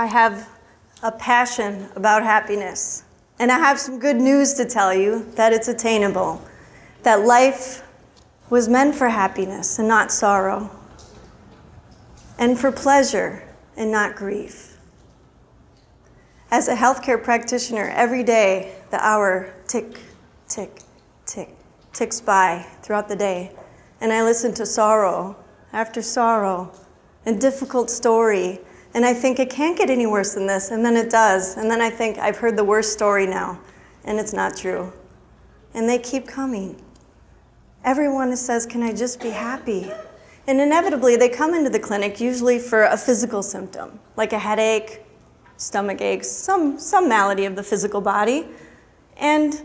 I have a passion about happiness. And I have some good news to tell you, that it's attainable. That life was meant for happiness and not sorrow. And for pleasure and not grief. As a healthcare practitioner, every day the hour tick, tick, tick, ticks by throughout the day. And I listen to sorrow after sorrow and difficult story. And I think it can't get any worse than this. And then it does. And then I think I've heard the worst story now. And it's not true. And they keep coming. Everyone says, can I just be happy? And inevitably, they come into the clinic usually for a physical symptom, like a headache, stomach aches, some malady of the physical body. And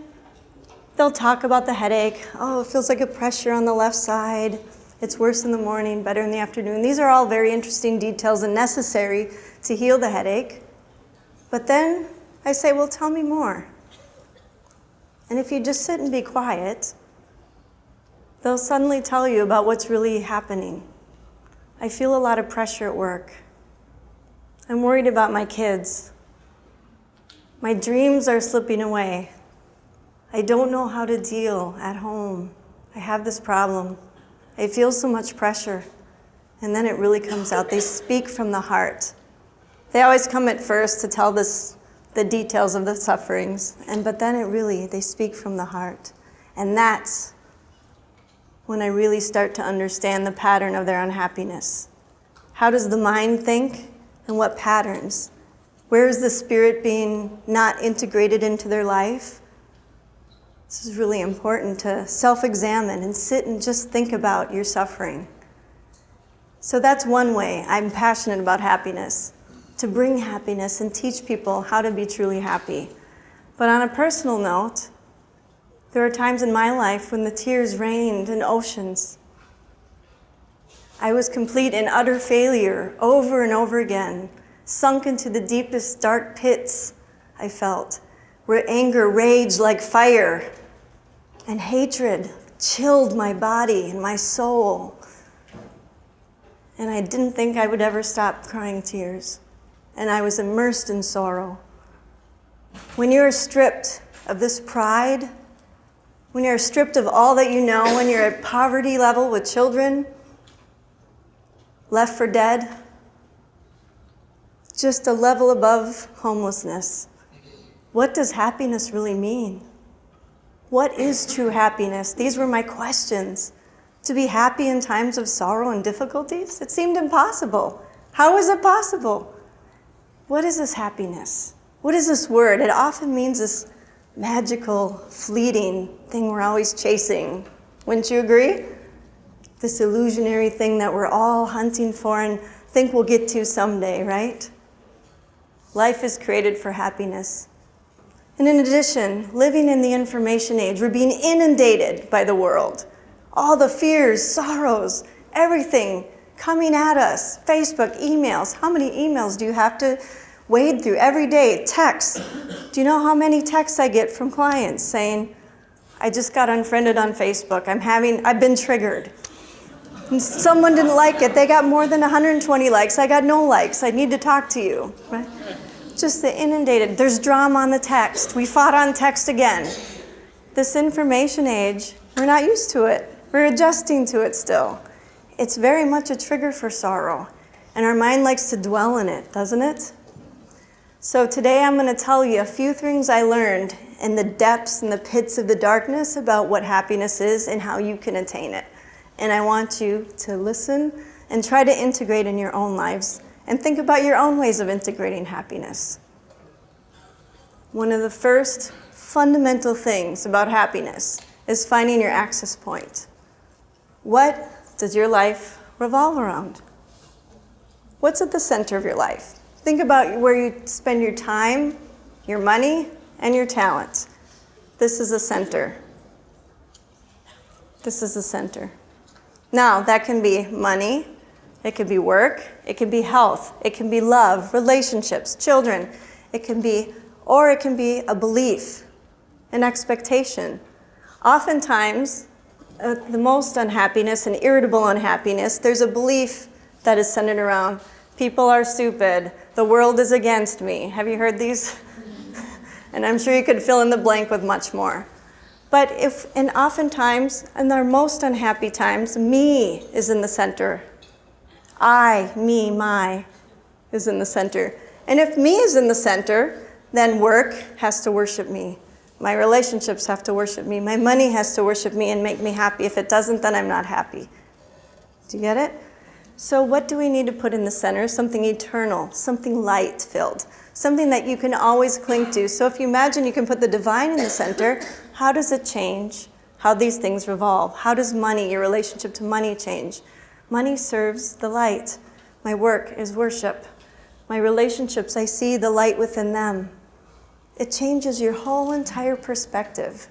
they'll talk about the headache. Oh, it feels like a pressure on the left side. It's worse in the morning, better in the afternoon. These are all very interesting details and necessary to heal the headache. But then I say, well, tell me more. And if you just sit and be quiet, they'll suddenly tell you about what's really happening. I feel a lot of pressure at work. I'm worried about my kids. My dreams are slipping away. I don't know how to deal at home. I have this problem. I feel so much pressure. And then it really comes out. They speak from the heart. They always come at first to tell the details of the sufferings. But then they speak from the heart. And that's when I really start to understand the pattern of their unhappiness. How does the mind think? And what patterns? Where is the spirit being not integrated into their life? This is really important to self-examine and sit and just think about your suffering. So that's one way I'm passionate about happiness, to bring happiness and teach people how to be truly happy. But on a personal note, there are times in my life when the tears rained in oceans. I was complete and utter failure over and over again, sunk into the deepest dark pits I felt, where anger raged like fire and hatred chilled my body and my soul. And I didn't think I would ever stop crying tears. And I was immersed in sorrow. When you're stripped of this pride, when you're stripped of all that you know, when you're at poverty level with children, left for dead, just a level above homelessness. What does happiness really mean? What is true happiness? These were my questions. To be happy in times of sorrow and difficulties? It seemed impossible. How is it possible? What is this happiness? What is this word? It often means this magical, fleeting thing we're always chasing. Wouldn't you agree? This illusionary thing that we're all hunting for and think we'll get to someday, right? Life is created for happiness. And in addition, living in the information age, we're being inundated by the world. All the fears, sorrows, everything coming at us. Facebook, emails. How many emails do you have to wade through every day? Texts. Do you know how many texts I get from clients saying, I just got unfriended on Facebook. I've been triggered. And someone didn't like it. They got more than 120 likes. I got no likes. I need to talk to you. Right? Just the inundated. There's drama on the text. We fought on text again. This information age, we're not used to it. We're adjusting to it still. It's very much a trigger for sorrow. And our mind likes to dwell in it, doesn't it? So today I'm going to tell you a few things I learned in the depths and the pits of the darkness about what happiness is and how you can attain it. And I want you to listen and try to integrate in your own lives and think about your own ways of integrating happiness. One of the first fundamental things about happiness is finding your access point. What does your life revolve around? What's at the center of your life? Think about where you spend your time, your money, and your talent. This is the center. This is the center. Now, that can be money, it can be work, it can be health, it can be love, relationships, children. It can be a belief, an expectation. Oftentimes, the most unhappiness and irritable unhappiness, there's a belief that is centered around People are stupid. The world is against me. Have you heard these? And I'm sure you could fill in the blank with much more. But and oftentimes, in our most unhappy times, me is in the center. I, me, my is in the center. And if me is in the center, then work has to worship me. My relationships have to worship me. My money has to worship me and make me happy. If it doesn't, then I'm not happy. Do you get it? So what do we need to put in the center? Something eternal, something light-filled, something that you can always cling to. So if you imagine you can put the divine in the center, how does it change how these things revolve? How does money, your relationship to money, change? Money serves the light. My work is worship. My relationships, I see the light within them. It changes your whole entire perspective.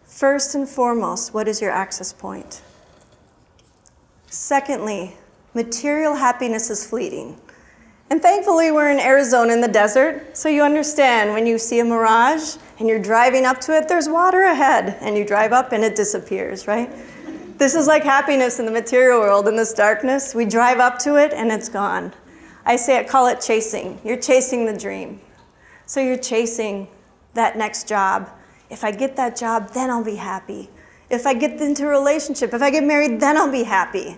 First and foremost, what is your access point? Secondly, material happiness is fleeting. And thankfully, we're in Arizona in the desert, so you understand when you see a mirage and you're driving up to it, there's water ahead, and you drive up and it disappears, right? This is like happiness in the material world, in this darkness. We drive up to it and it's gone. I call it chasing. You're chasing the dream. So you're chasing that next job. If I get that job, then I'll be happy. If I get into a relationship, if I get married, then I'll be happy.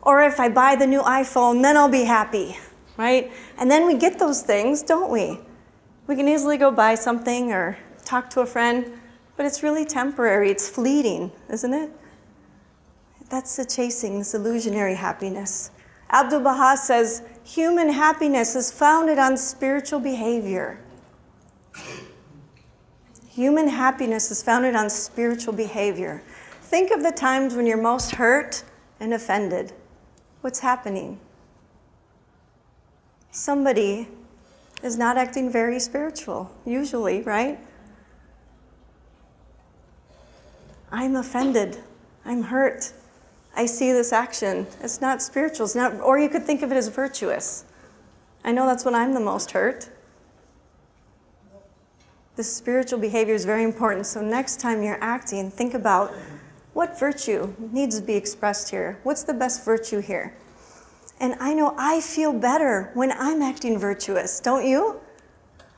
Or if I buy the new iPhone, then I'll be happy, right? And then we get those things, don't we? We can easily go buy something or talk to a friend, but it's really temporary. It's fleeting, isn't it? That's the chasing, this illusionary happiness. Abdu'l-Baha says, human happiness is founded on spiritual behavior. Human happiness is founded on spiritual behavior. Think of the times when you're most hurt and offended. What's happening? Somebody is not acting very spiritual, usually, right? I'm offended. I'm hurt. I see this action. It's not spiritual. It's not, or you could think of it as virtuous. I know that's when I'm the most hurt. This spiritual behavior is very important. So next time you're acting, think about what virtue needs to be expressed here. What's the best virtue here? And I know I feel better when I'm acting virtuous, don't you?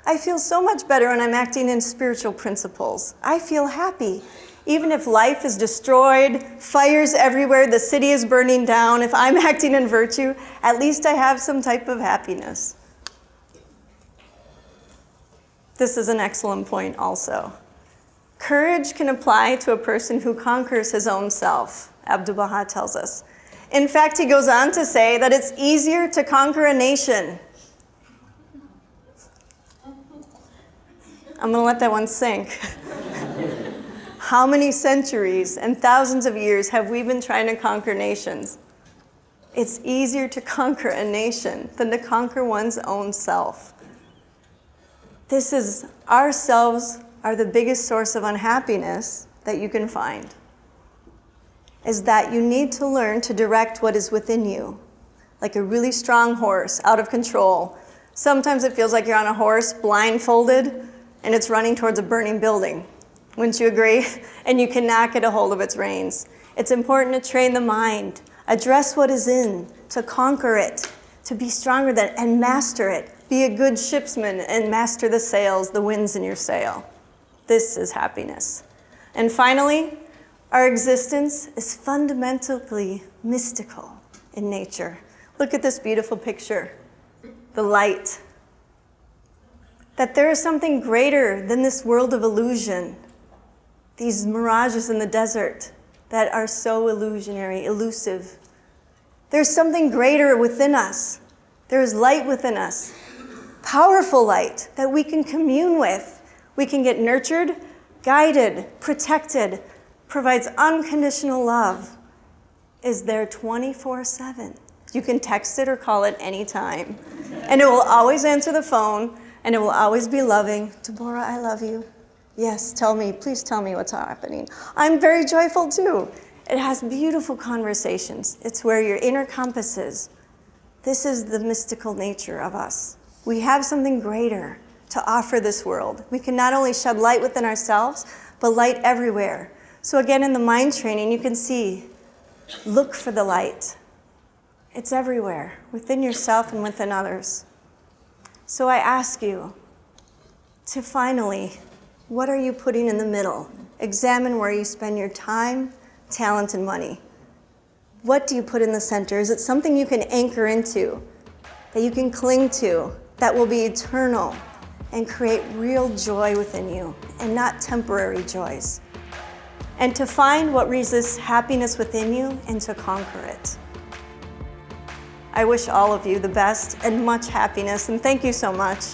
I feel so much better when I'm acting in spiritual principles. I feel happy. Even if life is destroyed, fires everywhere, the city is burning down, if I'm acting in virtue, at least I have some type of happiness. This is an excellent point also. Courage can apply to a person who conquers his own self, Abdu'l-Baha tells us. In fact, he goes on to say that it's easier to conquer a nation. I'm going to let that one sink. How many centuries and thousands of years have we been trying to conquer nations? It's easier to conquer a nation than to conquer one's own self. Ourselves are the biggest source of unhappiness that you can find. Is that you need to learn to direct what is within you. Like a really strong horse, out of control. Sometimes it feels like you're on a horse, blindfolded, and it's running towards a burning building. Wouldn't you agree? And you cannot get a hold of its reins. It's important to train the mind, address what is in, to conquer it, to be stronger than it, and master it. Be a good shipsman and master the sails, the winds in your sail. This is happiness. And finally, our existence is fundamentally mystical in nature. Look at this beautiful picture, the light. That there is something greater than this world of illusion. These mirages in the desert that are so illusionary, elusive. There's something greater within us. There is light within us, powerful light that we can commune with. We can get nurtured, guided, protected, provides unconditional love, is there 24/7. You can text it or call it anytime. And it will always answer the phone, and it will always be loving. Deborah, I love you. Yes, please tell me what's happening. I'm very joyful too. It has beautiful conversations. It's where your inner compass is. This is the mystical nature of us. We have something greater to offer this world. We can not only shed light within ourselves, but light everywhere. So again, in the mind training, you can see, look for the light. It's everywhere, within yourself and within others. So I ask you to finally, what are you putting in the middle? Examine where you spend your time, talent, and money. What do you put in the center? Is it something you can anchor into, that you can cling to, that will be eternal and create real joy within you and not temporary joys? And to find what resists happiness within you and to conquer it. I wish all of you the best and much happiness, and thank you so much.